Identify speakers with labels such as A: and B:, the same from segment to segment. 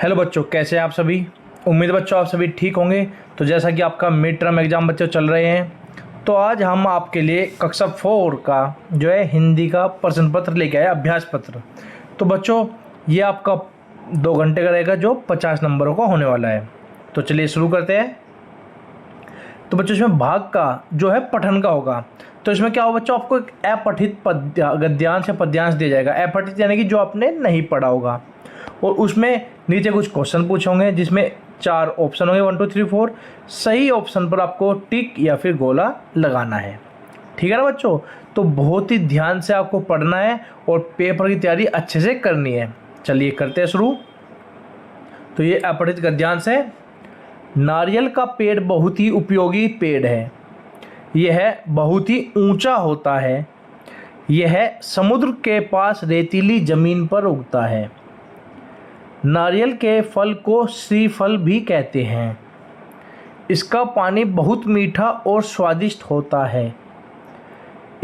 A: Hello बच्चों, कैसे हैं आप सभी। उम्मीद है बच्चों आप सभी ठीक होंगे। तो जैसा कि आपका मिड टर्म एग्ज़ाम बच्चों चल रहे हैं, तो आज हम आपके लिए कक्षा 4 का जो है हिंदी का प्रश्न पत्र लेके आए, अभ्यास पत्र। तो बच्चों ये आपका 2 घंटे का रहेगा, जो 50 नंबरों का होने वाला है। तो चलिए शुरू करते हैं। तो बच्चों इसमें भाग का जो है पठन का होगा। तो इसमें क्या होगा बच्चों, आपको एक अपठित गद्यांश या पद्यांश दिया जाएगा। अपठित यानी कि जो आपने नहीं पढ़ा होगा, और उसमें नीचे कुछ क्वेश्चन पूछे होंगे जिसमें 4 ऑप्शन होंगे, 1 2 3 4। सही ऑप्शन पर आपको टिक या फिर गोला लगाना है। ठीक है ना बच्चों। तो बहुत ही ध्यान से आपको पढ़ना है और पेपर की तैयारी अच्छे से करनी है। चलिए करते हैं शुरू। तो ये अपठित गद्यांश है। नारियल का पेड़ बहुत ही उपयोगी पेड़ है। यह बहुत ही ऊंचा होता है। यह समुद्र के पास रेतीली जमीन पर उगता है। नारियल के फल को श्रीफल भी कहते हैं। इसका पानी बहुत मीठा और स्वादिष्ट होता है।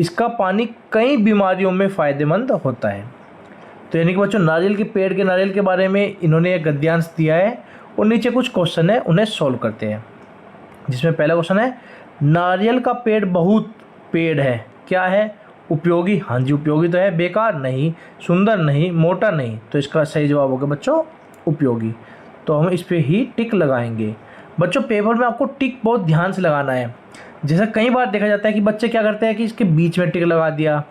A: इसका पानी कई बीमारियों में फ़ायदेमंद होता है। तो यानी कि बच्चों नारियल के पेड़ के नारियल के बारे में इन्होंने एक गद्यांश दिया है, और नीचे कुछ क्वेश्चन है, उन्हें सॉल्व करते हैं। जिसमें पहला क्वेश्चन है, नारियल का पेड़ बहुत पेड़ है, क्या है? उपयोगी। हाँ जी उपयोगी तो है। बेकार नहीं, सुंदर नहीं, मोटा नहीं। तो इसका सही जवाब होगा बच्चों उपयोगी। तो हम इस पे ही टिक लगाएंगे। बच्चों पेपर में आपको टिक बहुत ध्यान से लगाना है। जैसे कई बार देखा जाता है कि बच्चे क्या करते हैं कि इसके बीच में टिक लगा दिया,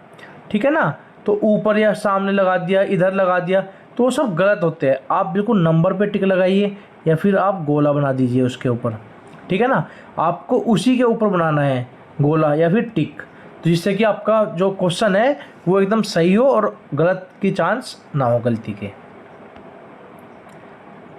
A: ठीक है ना, तो ऊपर या सामने लगा दिया, इधर लगा दिया, तो वो सब गलत होते हैं। आप बिल्कुल नंबर पे टिक लगाइए या फिर आप गोला बना दीजिए उसके ऊपर, ठीक है ना। आपको उसी के ऊपर बनाना है गोला या फिर टिक, तो जिससे कि आपका जो क्वेश्चन है वो एकदम सही हो और गलत की चांस ना हो गलती के।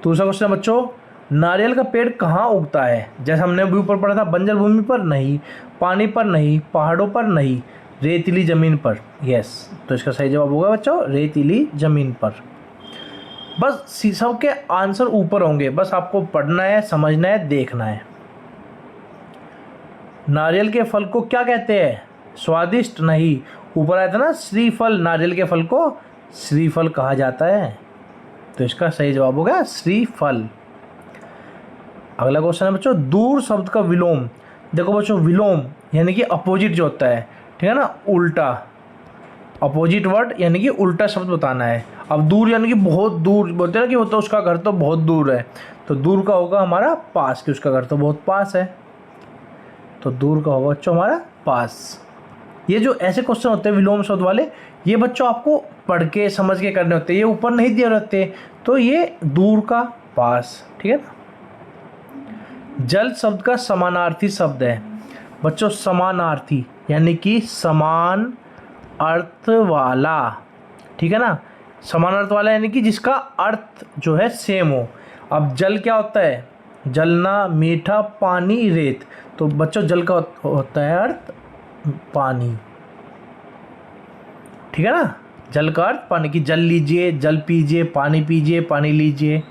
A: दूसरा क्वेश्चन बच्चों, नारियल का पेड़ कहाँ उगता है? जैसे हमने अभी ऊपर पढ़ा था, बंजर भूमि पर नहीं, पानी पर नहीं, पहाड़ों पर नहीं, रेतीली ज़मीन पर। यस, तो इसका सही जवाब होगा बच्चों रेतीली ज़मीन पर। बस सब के आंसर ऊपर होंगे, बस आपको पढ़ना है, समझना है, देखना है। नारियल के फल को क्या कहते हैं? स्वादिष्ट नहीं, ऊपर आया था ना श्रीफल, नारियल के फल को श्रीफल कहा जाता है। तो इसका सही जवाब होगा श्रीफल। अगला क्वेश्चन है बच्चों, दूर शब्द का विलोम। देखो बच्चों विलोम यानी कि अपोजिट जो होता है, ठीक है ना, उल्टा, अपोजिट वर्ड यानी कि उल्टा शब्द बताना है। अब दूर यानी कि बहुत दूर बोलते हैं ना, कि होता है उसका घर तो बहुत दूर है, तो दूर का होगा हमारा पास, कि उसका घर तो बहुत पास है। तो दूर का होगा बच्चों हमारा पास। ये जो ऐसे क्वेश्चन होते हैं विलोम शब्द वाले, ये बच्चों आपको पढ़ के समझ के करने होते हैं, ये ऊपर नहीं दिए रहते। तो ये दूर का पास, ठीक है ना। जल शब्द का समानार्थी शब्द है बच्चों, समानार्थी यानी कि समान अर्थ वाला, ठीक है ना। समान अर्थ वाला यानी कि जिसका अर्थ जो है सेम हो। अब जल क्या होता है? जलना, मीठा, पानी, रेत। तो बच्चों जल का होता है अर्थ पानी, ठीक है ना। जल का अर्थ पानी, की जल लीजिए, जल पीजिए, पानी लीजिए।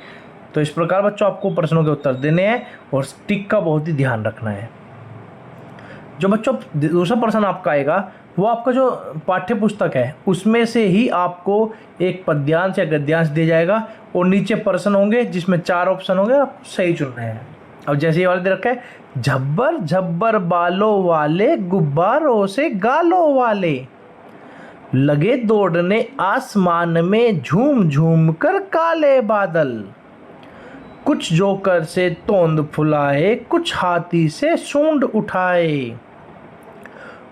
A: तो इस प्रकार बच्चों आपको प्रश्नों के उत्तर देने हैं और टिक का बहुत ही ध्यान रखना है। जो बच्चों दूसरा प्रश्न आपका आएगा, वो आपका जो पाठ्य पुस्तक है उसमें से ही आपको एक पद्यांश या गद्यांश दिया जाएगा, और नीचे प्रश्न होंगे जिसमें 4 ऑप्शन होंगे, आपको सही चुनना है। अब जैसे ये वाला दे रखा है, झब्बर झब्बर बालों वाले, गुब्बारों से गालों वाले, लगे दौड़ने आसमान में, झूम झूम कर काले बादल, कुछ जोकर से तोंद फुलाए, कुछ हाथी से सूंड उठाए,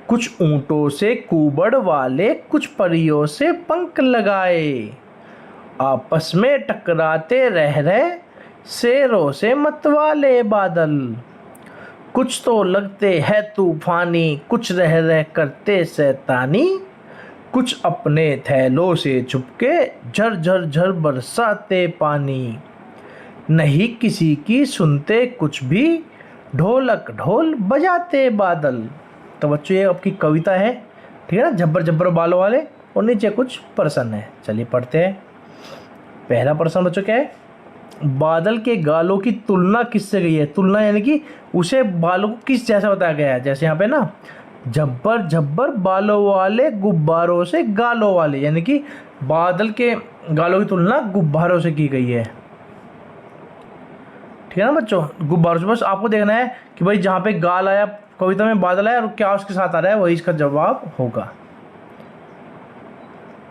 A: कुछ ऊंटों से कुबड़ वाले, कुछ परियों से पंख लगाए, आपस में टकराते रह रहे, शेरों से मतवाले बादल, कुछ तो लगते हैं तूफानी, कुछ रह रह करते शैतानी, कुछ अपने थैलों से छुपके झर झर झर बरसाते पानी, नहीं किसी की सुनते कुछ भी, ढोलक ढोल बजाते बादल। तो बच्चों ये आपकी कविता है, ठीक है ना, झब्बर झब्बर बालों वाले, और नीचे कुछ प्रश्न है। चलिए पढ़ते हैं। पहला प्रश्न बच्चों क्या है? बादल के गालों की तुलना किससे गई है? तुलना यानी कि उसे बालों को किस जैसा बताया गया है। जैसे यहाँ पे ना, झब्बर झब्बर बालों वाले, गुब्बारों से गालों वाले, यानी कि बादल के गालों की तुलना गुब्बारों से की गई है। ठीक है ना बच्चों, गुब्बारों से। बस आपको देखना है कि भाई जहाँ पे गाल आया कविता में, बादल आया, और क्या उसके साथ आ रहा है, वही इसका जवाब होगा।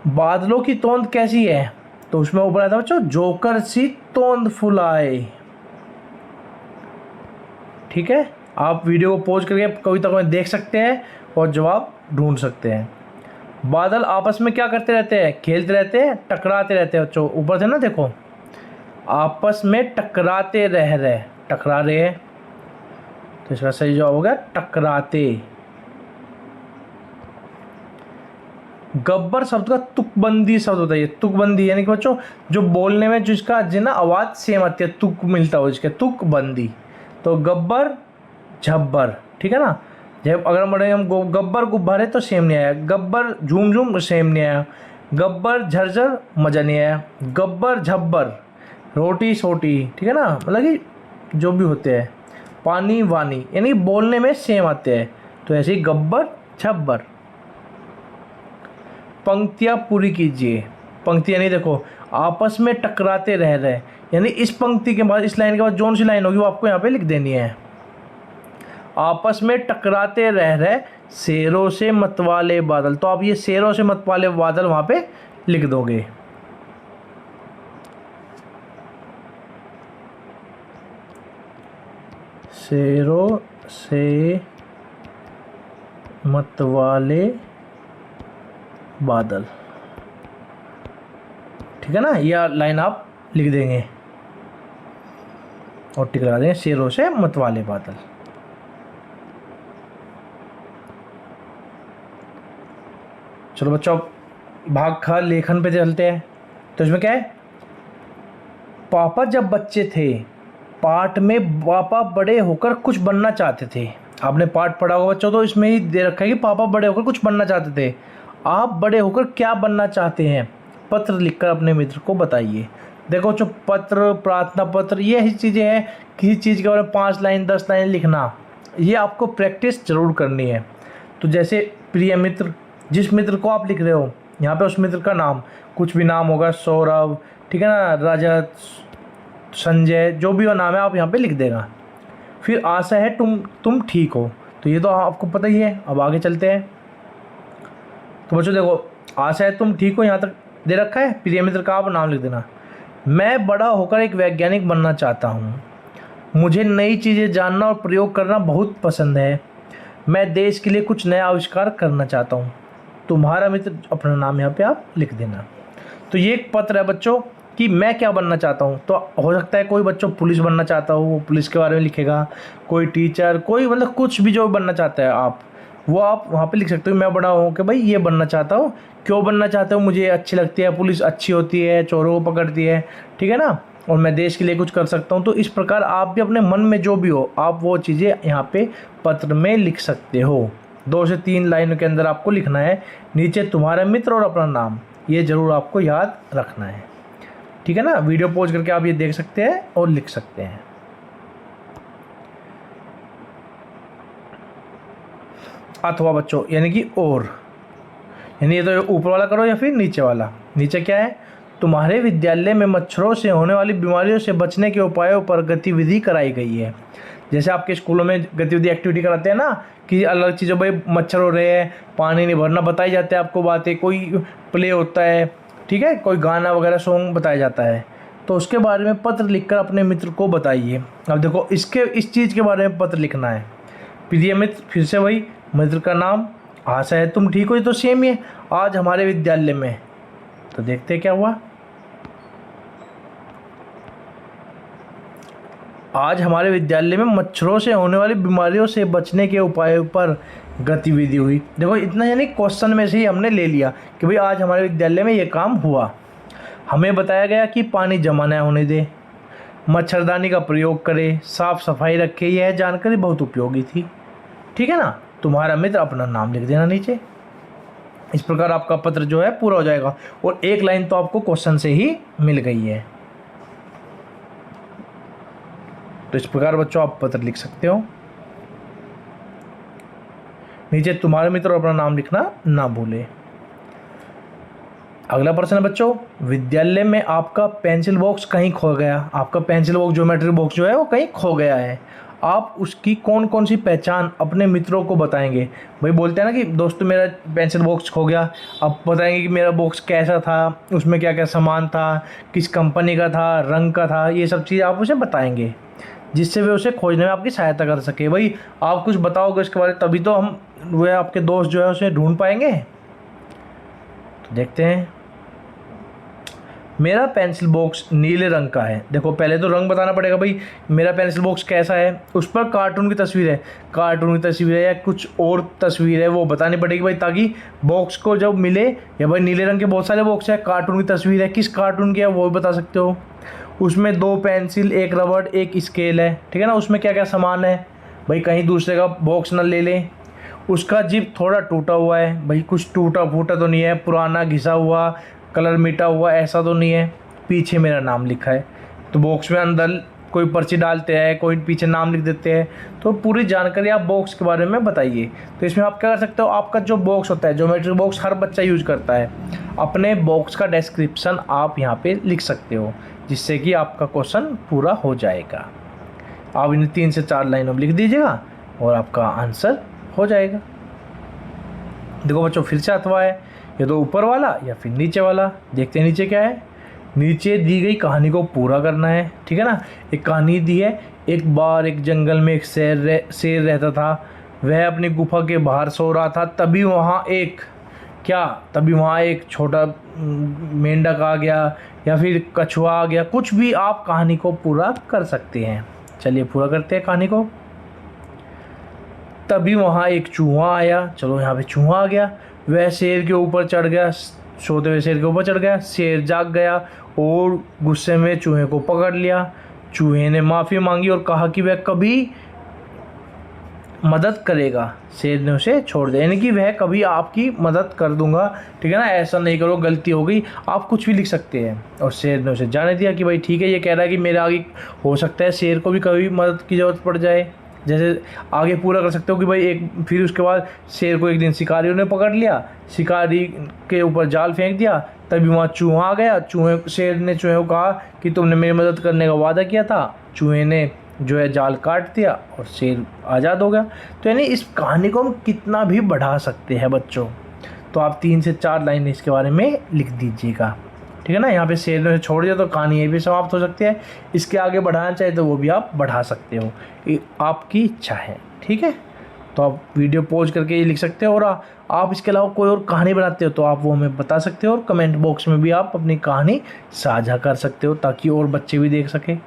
A: बादलों की तोंद कैसी है, तो उसमें ऊपर आता है बच्चों, जोकर सी तोंद फुलाए। ठीक है, आप वीडियो को पॉज करके कविता को देख सकते हैं और जवाब ढूंढ सकते हैं। बादल आपस में क्या करते रहते हैं, खेलते रहते हैं, टकराते रहते हैं बच्चों। ऊपर से ना देखो, आपस में टकराते टकरा रहे हैं, तो इसका सही जवाब होगा टकराते। गब्बर शब्द का तुकबंदी शब्द होता है। ये तुकबंदी यानी कि बच्चों जो बोलने में जिसका ना आवाज़ सेम आती है, तुक मिलता हो जिसके, तुकबंदी। तो गब्बर झब्बर, ठीक है ना। जब अगर हम गब्बर गुब्बारे तो सेम नहीं आया, गब्बर झूम झूम सेम नहीं आया, गब्बर झरझर मज़ा नहीं आया, गब्बर झब्बर रोटी सोटी, ठीक है ना, मतलब कि जो भी होते हैं, पानी वानी, यानी बोलने में सेम आते हैं। तो ऐसे ही गब्बर झब्बर। पंक्तियाँ पूरी कीजिए। पंक्ति यानी देखो, आपस में टकराते रह रहे, यानी इस पंक्ति के बाद, इस लाइन के बाद जोन सी लाइन होगी वो आपको यहाँ पे लिख देनी है। आपस में टकराते रह रहे, शेरों से मतवाले बादल, तो आप ये शेरों से मतवाले बादल वहाँ पे लिख दोगे। शेरों से मतवाले बादल, ठीक है ना, यह लाइन आप लिख देंगे और टिक लगा देंगे, शेरों से मतवाले बादल। चलो बच्चों, भाग ख लेखन पे चलते हैं। तो इसमें क्या है, पापा जब बच्चे थे, पाठ में पापा बड़े होकर कुछ बनना चाहते थे। आपने पाठ पढ़ा होगा बच्चों, तो इसमें ही दे रखा है कि पापा बड़े होकर कुछ बनना चाहते थे। आप बड़े होकर क्या बनना चाहते हैं, पत्र लिखकर अपने मित्र को बताइए। देखो जो पत्र, प्रार्थना पत्र, ये ही चीज़ें हैं, किसी चीज़ के बारे में 5 लाइन 10 लाइन लिखना, ये आपको प्रैक्टिस ज़रूर करनी है। तो जैसे प्रिय मित्र, जिस मित्र को आप लिख रहे हो, यहाँ पे उस मित्र का नाम, कुछ भी नाम होगा, सौरभ, ठीक है ना, रजत, संजय, जो भी वो नाम है आप यहाँ पे लिख देगा। फिर आशा है तुम ठीक हो, तो ये तो आपको पता ही है। अब आगे चलते हैं। तो बच्चों देखो, आशा है तुम ठीक हो, यहाँ तक दे रखा है। प्रिय मित्र का आप नाम लिख देना। मैं बड़ा होकर एक वैज्ञानिक बनना चाहता हूँ। मुझे नई चीज़ें जानना और प्रयोग करना बहुत पसंद है। मैं देश के लिए कुछ नया आविष्कार करना चाहता हूँ। तुम्हारा मित्र, अपना नाम यहाँ पे आप लिख देना। तो ये एक पत्र है बच्चों कि मैं क्या बनना चाहता हूँ। तो हो सकता है कोई बच्चों पुलिस बनना चाहता हो, वो पुलिस के बारे में लिखेगा, कोई टीचर, कोई मतलब कुछ भी जो बनना चाहता है आप, वो आप वहाँ पे लिख सकते हो। मैं बड़ा हूँ कि भाई ये बनना चाहता हूँ, क्यों बनना चाहता हूँ, मुझे अच्छी लगती है, पुलिस अच्छी होती है, चोरों को पकड़ती है, ठीक है ना, और मैं देश के लिए कुछ कर सकता हूँ। तो इस प्रकार आप भी अपने मन में जो भी हो, आप वो चीज़ें यहाँ पे पत्र में लिख सकते हो। 2 से 3 लाइनों के अंदर आपको लिखना है। नीचे तुम्हारा मित्र और अपना नाम, ये ज़रूर आपको याद रखना है, ठीक है ना। वीडियो पॉज करके आप ये देख सकते हैं और लिख सकते हैं। अथवा बच्चों यानी कि और, यानी ये तो ऊपर वाला करो या फिर नीचे वाला। नीचे क्या है, तुम्हारे विद्यालय में मच्छरों से होने वाली बीमारियों से बचने के उपायों पर गतिविधि कराई गई है। जैसे आपके स्कूलों में गतिविधि एक्टिविटी कराते हैं ना, कि अलग चीज़ों, भाई मच्छर हो रहे हैं, पानी नहीं भरना, बताई जाते हैं आपको बातें, कोई प्ले होता है, ठीक है, कोई गाना वगैरह सॉन्ग बताया जाता है। तो उसके बारे में पत्र लिखकर अपने मित्र को बताइए। अब देखो इस चीज़ के बारे में पत्र लिखना है। प्रिय मित्र, फिर से वही, मित्र का नाम, आशा है तुम ठीक हो, ये तो सेम ही है। आज हमारे विद्यालय में, तो देखते क्या हुआ। आज हमारे विद्यालय में मच्छरों से होने वाली बीमारियों से बचने के उपायों पर गतिविधि हुई। देखो इतना यानी क्वेश्चन में से ही हमने ले लिया कि भाई आज हमारे विद्यालय में ये काम हुआ। हमें बताया गया कि पानी जमा न होने दे, मच्छरदानी का प्रयोग करें, साफ सफाई रखें। यह जानकारी बहुत उपयोगी थी, ठीक है ना। तुम्हारा मित्र, अपना नाम लिख देना नीचे। इस प्रकार आपका पत्र जो है पूरा हो जाएगा, और 1 लाइन तो आपको क्वेश्चन से ही मिल गई है। तो इस प्रकार बच्चों आप पत्र लिख सकते हो। नीचे तुम्हारे मित्र और अपना नाम लिखना ना भूले। अगला प्रश्न है बच्चों, विद्यालय में आपका पेंसिल बॉक्स कहीं खो गया। आपका पेंसिल बॉक्स, ज्योमेट्री बॉक्स जो है वो कहीं खो गया है। आप उसकी कौन कौन सी पहचान अपने मित्रों को बताएंगे। भाई बोलते हैं ना कि दोस्तों मेरा पेंसिल बॉक्स खो गया, आप बताएंगे कि मेरा बॉक्स कैसा था, उसमें क्या क्या सामान था, किस कंपनी का था, रंग का था, ये सब चीज़ आप उसे बताएंगे, जिससे वे उसे खोजने में आपकी सहायता कर सके। भाई आप कुछ बताओगे इसके बारे में, तभी तो हम वे आपके दोस्त जो है उसे ढूंढ पाएंगे। तो देखते हैं, मेरा पेंसिल बॉक्स नीले रंग का है। देखो पहले तो रंग बताना पड़ेगा, भाई मेरा पेंसिल बॉक्स कैसा है, उस पर कार्टून की तस्वीर है, कार्टून की तस्वीर है या कुछ और तस्वीर है वो बतानी पड़ेगी भाई, ताकि बॉक्स को जब मिले, या भाई नीले रंग के बहुत सारे बॉक्स है, कार्टून की तस्वीर है, किस कार्टून की है वो भी बता सकते हो। उसमें 2 पेंसिल, 1 रबड़, 1 स्केल है, ठीक है ना। उसमें क्या क्या सामान है, भाई कहीं दूसरे का बॉक्स ना ले लें। उसका जिप थोड़ा टूटा हुआ है, भाई कुछ टूटा फूटा तो नहीं है, पुराना घिसा हुआ, कलर मिटा हुआ ऐसा तो नहीं है। पीछे मेरा नाम लिखा है, तो बॉक्स में अंदर कोई पर्ची डालते हैं, कोई पीछे नाम लिख देते हैं। तो पूरी जानकारी आप बॉक्स के बारे में बताइए। तो इसमें आप क्या कर सकते हो, आपका जो बॉक्स होता है, ज्योमेट्री बॉक्स हर बच्चा यूज करता है, अपने बॉक्स का डिस्क्रिप्शन आप यहाँ पे लिख सकते हो, जिससे कि आपका क्वेश्चन पूरा हो जाएगा। आप इन्हें 3 से 4 लाइनों में लिख दीजिएगा और आपका आंसर हो जाएगा। देखो बच्चों फिर से अथवा है, ये तो ऊपर वाला या फिर नीचे वाला। देखते हैं नीचे क्या है। नीचे दी गई कहानी को पूरा करना है, ठीक है ना। एक कहानी दी है, एक बार एक जंगल में एक शेर रहता था। वह अपनी गुफा के बाहर सो रहा था, तभी वहाँ एक छोटा मेंढक आ गया या फिर कछुआ आ गया, कुछ भी आप कहानी को पूरा कर सकते हैं। चलिए पूरा करते हैं कहानी को। तभी वहाँ एक चूहा आया, चलो यहाँ पे चूहा आ गया। वह शेर के ऊपर चढ़ गया, सोते हुए शेर के ऊपर चढ़ गया। शेर जाग गया और गुस्से में चूहे को पकड़ लिया। चूहे ने माफ़ी मांगी और कहा कि वह कभी मदद करेगा। शेर ने उसे छोड़ दिया, यानी कि वह कभी आपकी मदद कर दूंगा, ठीक है ना, ऐसा नहीं करो, गलती हो गई। आप कुछ भी लिख सकते हैं। और शेर ने उसे जाने दिया कि भाई ठीक है, ये कह रहा है कि मेरे आगे हो सकता है शेर को भी कभी मदद की ज़रूरत पड़ जाए। जैसे आगे पूरा कर सकते हो कि भाई फिर उसके बाद शेर को एक दिन शिकारियों ने पकड़ लिया, शिकारी के ऊपर जाल फेंक दिया, तभी वहाँ चूहा आ गया। शेर ने चूहे को कहा कि तुमने मेरी मदद करने का वादा किया था। चूहे ने जो है जाल काट दिया और शेर आज़ाद हो गया। तो यानी इस कहानी को हम कितना भी बढ़ा सकते हैं बच्चों। तो आप 3 से 4 लाइन इसके बारे में लिख दीजिएगा, ठीक है ना। यहाँ पे शेर ने छोड़ दिया तो कहानी ये भी समाप्त हो सकती है। इसके आगे बढ़ाना चाहे तो वो भी आप बढ़ा सकते हो, ये आपकी इच्छा है, ठीक है। तो आप वीडियो पॉज करके ये लिख सकते हो। और आप इसके अलावा कोई और कहानी बनाते हो तो आप वो हमें बता सकते हो, और कमेंट बॉक्स में भी आप अपनी कहानी साझा कर सकते हो, ताकि और बच्चे भी देख सकें।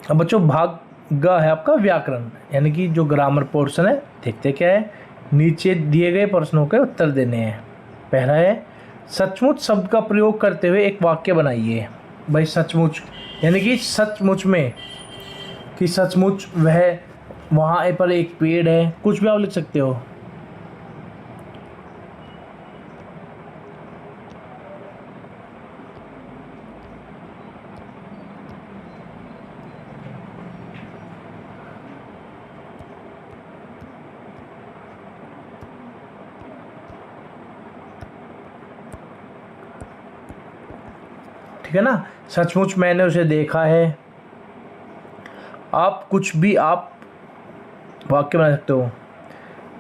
A: अब बच्चों भाग ग है आपका व्याकरण, यानी कि जो ग्रामर पोर्शन है। देखते क्या है, नीचे दिए गए प्रश्नों के उत्तर देने हैं। पहला है, सचमुच शब्द का प्रयोग करते हुए एक वाक्य बनाइए। भाई सचमुच यानी कि सचमुच में, कि सचमुच वह वहाँ पर एक पेड़ है, कुछ भी आप लिख सकते हो। ठीक है ना, सचमुच मैंने उसे देखा है। आप कुछ भी आप वाक्य बना सकते हो।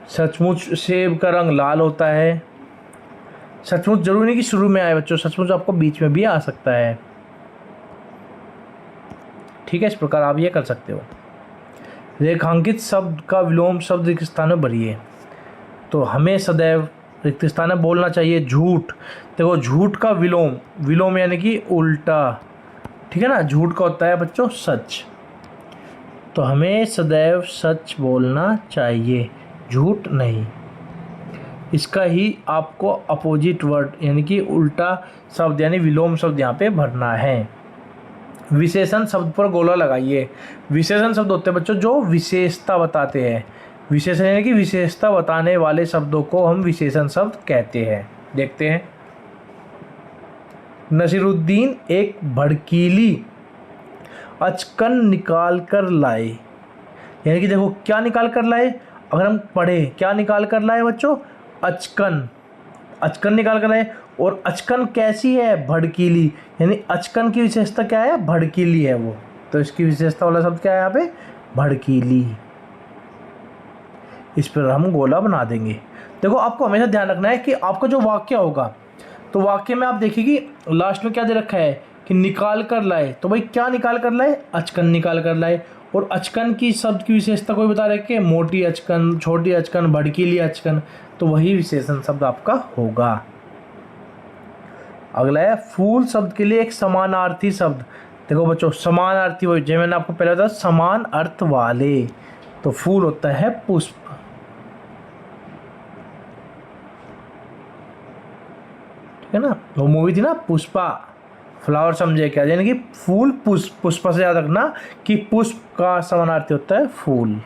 A: सचमुच सेब का रंग लाल होता है। सचमुच जरूरी नहीं कि शुरू में आए बच्चों, सचमुच आपको बीच में भी आ सकता है, ठीक है। इस प्रकार आप ये कर सकते हो। रेखांकित शब्द का विलोम शब्द रिक्त स्थान में भरिए। तो हमें सदैव रिक्त स्थान में बोलना चाहिए झूठ। देखो झूठ का विलोम यानी कि उल्टा, ठीक है ना। झूठ का होता है बच्चों सच, तो हमें सदैव सच बोलना चाहिए, झूठ नहीं। इसका ही आपको अपोजिट वर्ड यानी कि उल्टा शब्द यानी विलोम शब्द यहाँ पे भरना है। विशेषण शब्द पर गोला लगाइए। विशेषण शब्द होते हैं बच्चों जो विशेषता बताते हैं। विशेषण यानी कि विशेषता बताने वाले शब्दों को हम विशेषण शब्द कहते हैं। देखते हैं, नसीरुद्दीन एक भड़कीली अचकन निकाल कर लाए। यानी कि देखो क्या निकाल कर लाए, अगर हम पढ़े क्या निकाल कर लाए बच्चों, अचकन, अचकन निकाल कर आए। और अचकन कैसी है? भड़कीली, यानी अचकन की विशेषता क्या है? भड़कीली है वो। तो इसकी विशेषता वाला शब्द क्या है यहाँ पे? भड़कीली। इस पर हम गोला बना देंगे। देखो आपको हमेशा ध्यान रखना है कि आपका जो वाक्य होगा, तो वाक्य में आप देखिए कि लास्ट में क्या दे रखा है कि निकाल कर लाए। तो भाई क्या निकाल कर लाए? अचकन निकाल कर लाए। और अचकन की शब्द की विशेषता कोई बता रहे कि मोटी अचकन, छोटी अचकन, भड़कीली अचकन, तो वही विशेषण शब्द आपका होगा। अगला है फूल शब्द के लिए एक समानार्थी शब्द। देखो बच्चों, समानार्थी वही जो मैंने आपको पहले बताया, समान अर्थ वाले। तो फूल होता है पुष्प। ठीक है ना, वो मूवी थी ना पुष्पा, फ्लावर समझे क्या, यानी कि फूल पुष्प, पुष्पा से याद रखना कि पुष्प का समानार्थी होता है फूल।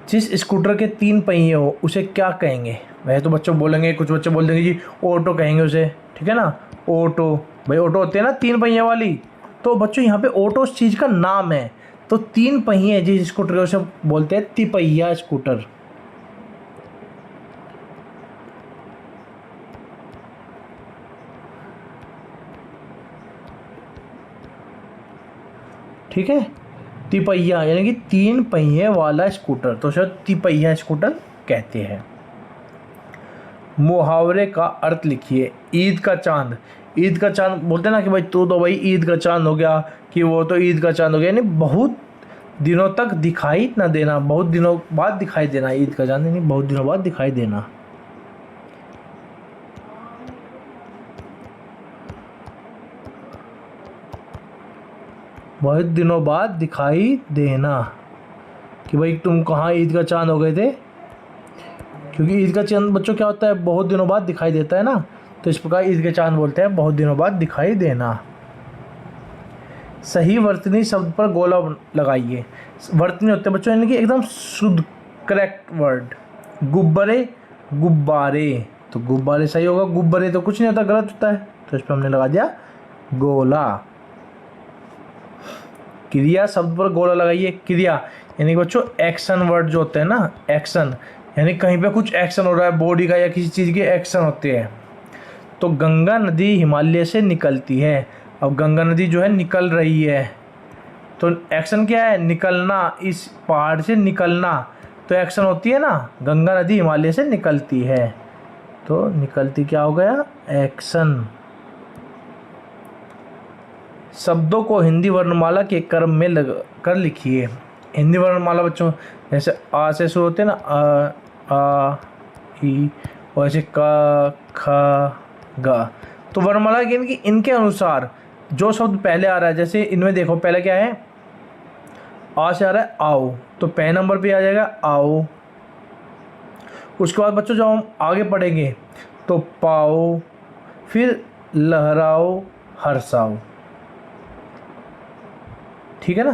A: जिस स्कूटर के 3 पहिए हो उसे क्या कहेंगे? वैसे तो बच्चों बोलेंगे, कुछ बच्चे बोल देंगे जी ऑटो कहेंगे उसे, ठीक है ना, ऑटो। भाई ऑटो होते हैं ना 3 पहिए वाली। तो बच्चों यहाँ पे ऑटो उस चीज़ का नाम है। तो 3 पहिए जिस स्कूटर के उसे बोलते हैं तिपहिया स्कूटर। ठीक है, तिपहिया यानी कि 3 पहिए वाला स्कूटर, तो उसे तिपहिया स्कूटर कहते हैं। मुहावरे का अर्थ लिखिए। ईद का चांद, ईद का चांद बोलते हैं ना कि भाई तू तो भाई ईद का चांद हो गया, कि वो तो ईद का चांद हो गया, यानी बहुत दिनों तक दिखाई ना देना, बहुत दिनों बाद दिखाई देना। ईद का चांद यानी बहुत दिनों बाद दिखाई देना। बहुत दिनों बाद दिखाई देना, कि भाई तुम कहाँ ईद का चांद हो गए थे। क्योंकि ईद का चांद बच्चों क्या होता है? बहुत दिनों बाद दिखाई देता है ना, तो इस प्रकार ईद का चांद बोलते हैं बहुत दिनों बाद दिखाई देना। सही वर्तनी शब्द पर गोला लगाइए। वर्तनी होते हैं बच्चों यानी कि एकदम शुद्ध करेक्ट वर्ड। गुब्बारे, गुब्बारे, तो गुब्बारे सही होगा। गुब्बारे तो कुछ नहीं होता, गलत होता है, तो इस पर हमने लगा दिया गोला। क्रिया शब्द पर गोला लगाइए। क्रिया यानी कि बच्चों एक्शन वर्ड जो होते हैं ना, एक्शन यानी कहीं पे कुछ एक्शन हो रहा है बॉडी का या किसी चीज़ के एक्शन होते हैं। तो गंगा नदी हिमालय से निकलती है। अब गंगा नदी जो है निकल रही है, तो एक्शन क्या है? निकलना, इस पहाड़ से निकलना, तो एक्शन होती है ना। गंगा नदी हिमालय से निकलती है, तो निकलती क्या हो गया? एक्शन। शब्दों को हिंदी वर्णमाला के क्रम में लग कर लिखिए। हिंदी वर्णमाला बच्चों जैसे आ से शुरू होते हैं ना, आ ई, और ऐसे क ख ग। तो वर्णमाला इनकी इनके अनुसार जो शब्द पहले आ रहा है, जैसे इनमें देखो पहले क्या है? आ से आ रहा है आओ, तो पहले नंबर पे आ जाएगा आओ। उसके बाद बच्चों जब हम आगे पढ़ेंगे तो पाओ, फिर लहराओ, हर्षाओ। ठीक है ना,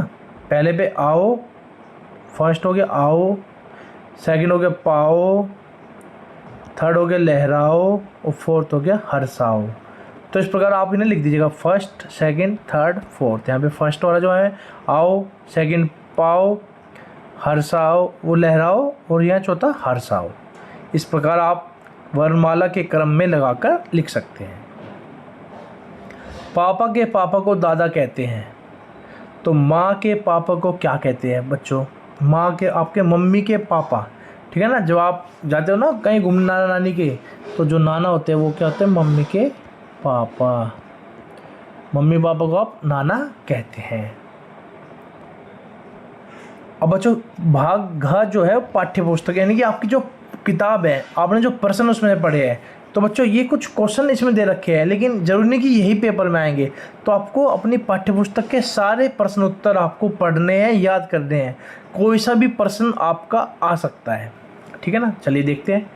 A: पहले पे आओ, फर्स्ट हो गया आओ, सेकंड हो गया पाओ, थर्ड हो गया लहराओ, और फोर्थ हो गया हर्षाओ। तो इस प्रकार आप इन्हें लिख दीजिएगा, फर्स्ट, सेकंड, थर्ड, फोर्थ। यहाँ पे फर्स्ट वाला जो है आओ, सेकंड पाओ, हर्षाओ वो लहराओ, और यहाँ चौथा हर्षाओ। इस प्रकार आप वर्णमाला के क्रम में लगाकर लिख सकते हैं। पापा के पापा को दादा कहते हैं, तो माँ के पापा को क्या कहते हैं बच्चों? माँ के, आपके मम्मी के पापा, ठीक है ना। जब आप जाते हो ना कहीं घूमने नाना नानी के, तो जो नाना होते हैं वो क्या होते हैं? मम्मी के पापा। मम्मी पापा को आप नाना कहते हैं। अब बच्चों भाग घ जो है पाठ्य पुस्तक यानी कि आपकी जो किताब है, आपने जो प्रश्न उसमें पढ़े हैं, तो बच्चों ये कुछ क्वेश्चन इसमें दे रखे हैं, लेकिन जरूरी नहीं कि यही पेपर में आएंगे। तो आपको अपनी पाठ्य पुस्तक के सारे प्रश्न उत्तर आपको पढ़ने हैं, याद करने हैं। कोई सा भी प्रश्न आपका आ सकता है, ठीक है ना। चलिए देखते हैं।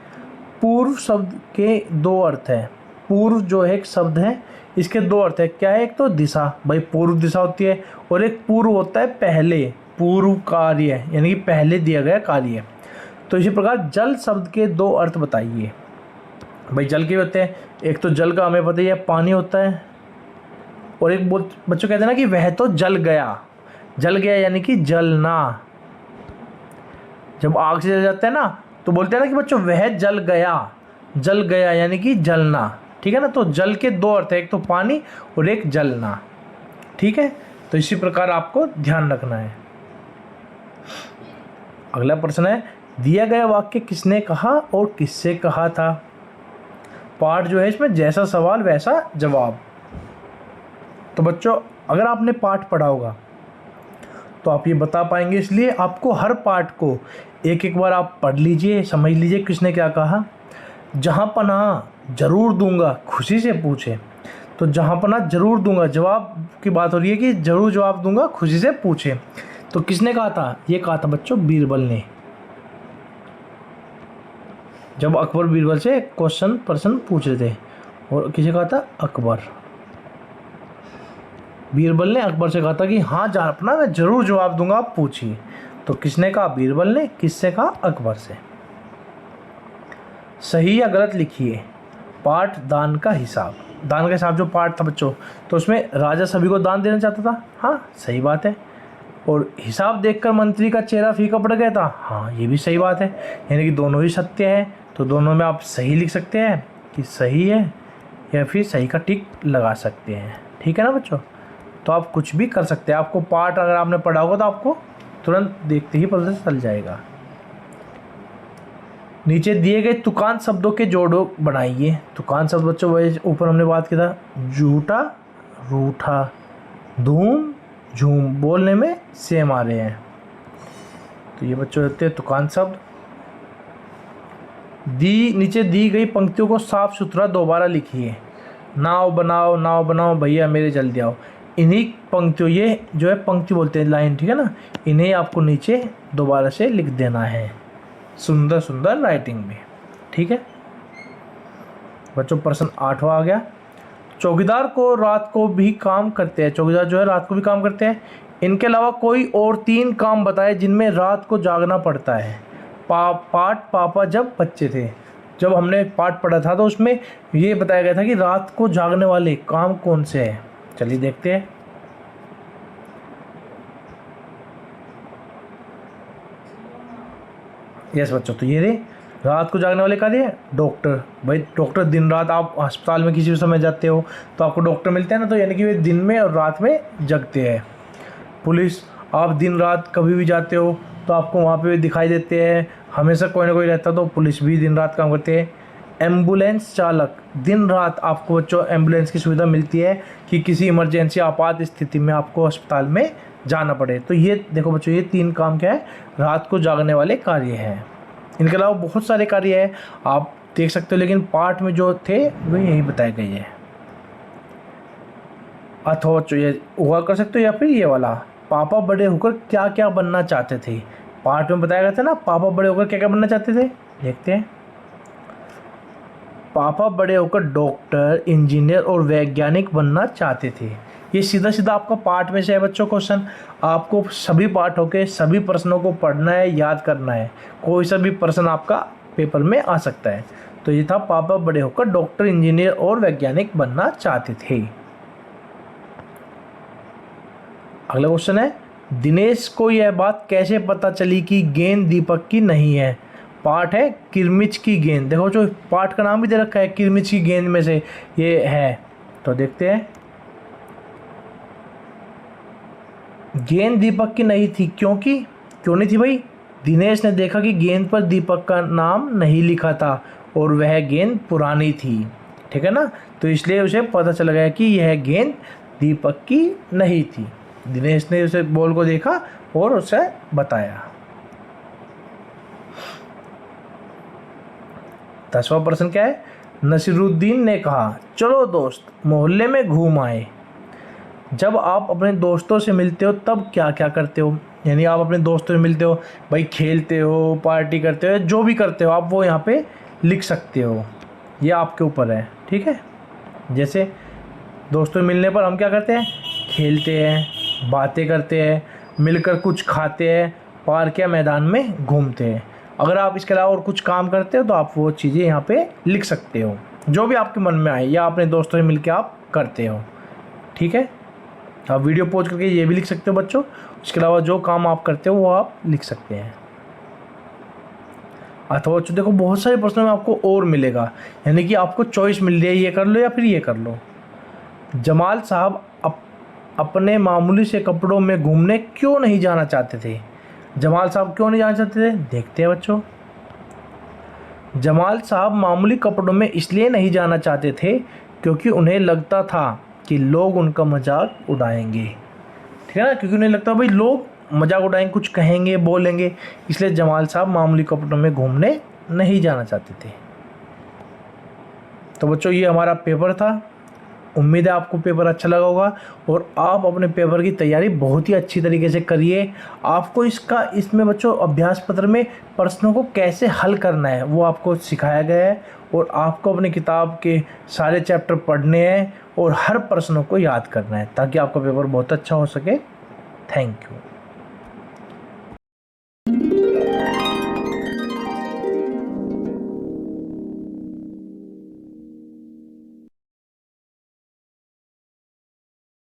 A: पूर्व शब्द के 2 अर्थ हैं। पूर्व जो है एक शब्द है, इसके 2 अर्थ है। क्या है? एक तो दिशा, भाई पूर्व दिशा होती है, और एक पूर्व होता है पहले, पूर्व कार्य यानी कि पहले दिया गया कार्य। तो इसी प्रकार जल शब्द के 2 अर्थ बताइए। भाई जल के होते हैं, एक तो जल का हमें पता ही है पानी होता है, और एक बच्चों कहते हैं ना कि वह तो जल गया। जल गया यानी कि जलना। जब आग से जल जाता है ना, तो बोलते हैं ना कि बच्चों वह जल गया यानी कि जलना, ठीक है ना। तो जल के दो अर्थ है, एक तो पानी और एक जलना, ठीक है। तो इसी प्रकार आपको ध्यान रखना है। अगला प्रश्न है, दिया गया वाक्य किसने कहा और किससे कहा था। पाठ जो है इसमें जैसा सवाल वैसा जवाब। तो बच्चों अगर आपने पाठ पढ़ा होगा तो आप ये बता पाएंगे, इसलिए आपको हर पाठ को एक एक बार आप पढ़ लीजिए, समझ लीजिए किसने क्या कहा। जहाँ पनाह जरूर दूंगा खुशी से पूछे, तो जहाँ पनाह जरूर दूंगा, जवाब की बात हो रही है कि जरूर जवाब दूंगा खुशी से पूछे। तो किसने कहा था, ये कहा था बच्चों बीरबल ने। जब अकबर बीरबल से क्वेश्चन प्रश्न पूछ रहे थे, और किसे कहा था, अकबर। बीरबल ने अकबर से कहा था कि हाँ जहाँ अपना मैं जरूर जवाब दूंगा, आप पूछिए। तो किसने कहा, बीरबल ने। किससे कहा, अकबर से। सही या गलत लिखिए। पाठ दान का हिसाब, दान का हिसाब जो पाठ था बच्चों, तो उसमें राजा सभी को दान देना चाहता था, हाँ सही बात है। और हिसाब देखकर मंत्री का चेहरा फीका पड़ गया था, हाँ ये भी सही बात है। यानी कि दोनों ही सत्य है, तो दोनों में आप सही लिख सकते हैं कि सही है, या फिर सही का टिक लगा सकते हैं, ठीक है ना बच्चों। तो आप कुछ भी कर सकते हैं। आपको पाठ अगर आपने पढ़ा होगा तो आपको तुरंत देखते ही पता चल जाएगा। नीचे दिए गए तुकांत शब्दों के जोड़ो बनाइए। तुकांत शब्द बच्चों वही ऊपर हमने बात की था, झूठा, रूठा, धूम, झूम, बोलने में सेम आ रहे हैं। तो ये बच्चों होते हैं तुकांत शब्द। नीचे दी गई पंक्तियों को साफ सुथरा दोबारा लिखिए। नाव बनाओ भैया मेरे जल्दी आओ। इन्हीं पंक्तियों, ये जो है पंक्ति बोलते हैं लाइन, ठीक है ना, इन्हें आपको नीचे दोबारा से लिख देना है सुंदर सुंदर राइटिंग में, ठीक है बच्चों। प्रश्न 8वां आ गया। चौकीदार को रात को भी काम करते हैं, चौकीदार जो है रात को भी काम करते हैं। इनके अलावा कोई और 3 काम बताए जिनमें रात को जागना पड़ता है। पाठ पापा जब बच्चे थे, जब हमने पाठ पढ़ा था तो उसमें ये बताया गया था कि रात को जागने वाले काम कौन से हैं। चलिए देखते हैं। यस बच्चों, तो ये रे रात को जागने वाले कार्य है डॉक्टर। भाई डॉक्टर दिन रात, आप अस्पताल में किसी भी समय जाते हो तो आपको डॉक्टर मिलते हैं ना, तो यानी कि वे दिन में और रात में जगते हैं। पुलिस, आप दिन रात कभी भी जाते हो तो आपको वहाँ पे दिखाई देते हैं, हमेशा कोई ना कोई रहता, तो पुलिस भी दिन रात काम करते हैं। एम्बुलेंस चालक, दिन रात आपको बच्चों एम्बुलेंस की सुविधा मिलती है कि किसी इमरजेंसी आपात स्थिति में आपको अस्पताल में जाना पड़े। तो ये देखो बच्चों, ये 3 काम क्या है, रात को जागने वाले कार्य हैं। इनके अलावा बहुत सारे कार्य हैं, आप देख सकते हो, लेकिन पाठ में जो थे वो यही बताए गए हैं। अथवा बच्चों ये हुआ कर सकते हो, या फिर ये वाला, पापा बड़े होकर क्या क्या बनना चाहते थे। पाठ में बताया गया था ना, पापा बड़े होकर क्या क्या बनना चाहते थे, देखते हैं। पापा बड़े होकर डॉक्टर, इंजीनियर और वैज्ञानिक बनना चाहते थे। ये सीधा सीधा आपका पाठ में से है बच्चों क्वेश्चन। आपको सभी पाठों के सभी प्रश्नों को पढ़ना है, याद करना है, कोई सा भी प्रश्न आपका पेपर में आ सकता है। तो ये था, पापा बड़े होकर डॉक्टर, इंजीनियर और वैज्ञानिक बनना चाहते थे। अगला क्वेश्चन है, दिनेश को यह बात कैसे पता चली कि गेंद दीपक की नहीं है। पाठ है किरमिच की गेंद। देखो जो पाठ का नाम भी दे रखा है, किरमिच की गेंद में से ये है। तो देखते हैं, गेंद दीपक की नहीं थी, क्यों नहीं थी भाई। दिनेश ने देखा कि गेंद पर दीपक का नाम नहीं लिखा था और वह गेंद पुरानी थी, ठीक है ना, तो इसलिए उसे पता चल गया कि यह गेंद दीपक की नहीं थी। दिनेश ने उसे बॉल को देखा और उसे बताया। 10वां प्रश्न क्या है, नसीरुद्दीन ने कहा चलो दोस्त मोहल्ले में घूम आए। जब आप अपने दोस्तों से मिलते हो तब क्या क्या करते हो, यानी आप अपने दोस्तों से मिलते हो, भाई खेलते हो, पार्टी करते हो, जो भी करते हो आप वो यहाँ पे लिख सकते हो, ये आपके ऊपर है, ठीक है। जैसे दोस्तों से मिलने पर हम क्या करते हैं, खेलते हैं, बातें करते हैं, मिलकर कुछ खाते हैं, पार्क या मैदान में घूमते हैं। अगर आप इसके अलावा और कुछ काम करते हो तो आप वो चीज़ें यहाँ पे लिख सकते हो, जो भी आपके मन में आए या अपने दोस्तों से मिलकर आप करते हो, ठीक है। आप वीडियो पॉज करके ये भी लिख सकते हो बच्चों। इसके अलावा जो काम आप करते हो वो आप लिख सकते हैं। अथवा बच्चों देखो बहुत सारे प्रश्नों में आपको और मिलेगा, यानी कि आपको चॉइस मिल रही है, ये कर लो या फिर ये कर लो। जमाल साहब अपने मामूली से कपड़ों में घूमने क्यों नहीं जाना चाहते थे? जमाल साहब क्यों नहीं जाना चाहते थे, देखते हैं बच्चों। जमाल साहब मामूली कपड़ों में इसलिए नहीं जाना चाहते थे क्योंकि उन्हें लगता था कि लोग उनका मजाक उड़ाएंगे। ठीक है ना, क्योंकि उन्हें लगता भाई लोग मजाक उड़ाएंगे, कुछ कहेंगे, बोलेंगे, इसलिए जमाल साहब मामूली कपड़ों में घूमने नहीं जाना चाहते थे। तो बच्चों ये हमारा पेपर था। उम्मीद है आपको पेपर अच्छा लगा होगा और आप अपने पेपर की तैयारी बहुत ही अच्छी तरीके से करिए। आपको इसमें बच्चों अभ्यास पत्र में प्रश्नों को कैसे हल करना है वो आपको सिखाया गया है और आपको अपनी किताब के सारे चैप्टर पढ़ने हैं और हर प्रश्नों को याद करना है ताकि आपका पेपर बहुत अच्छा हो सके। Thank you.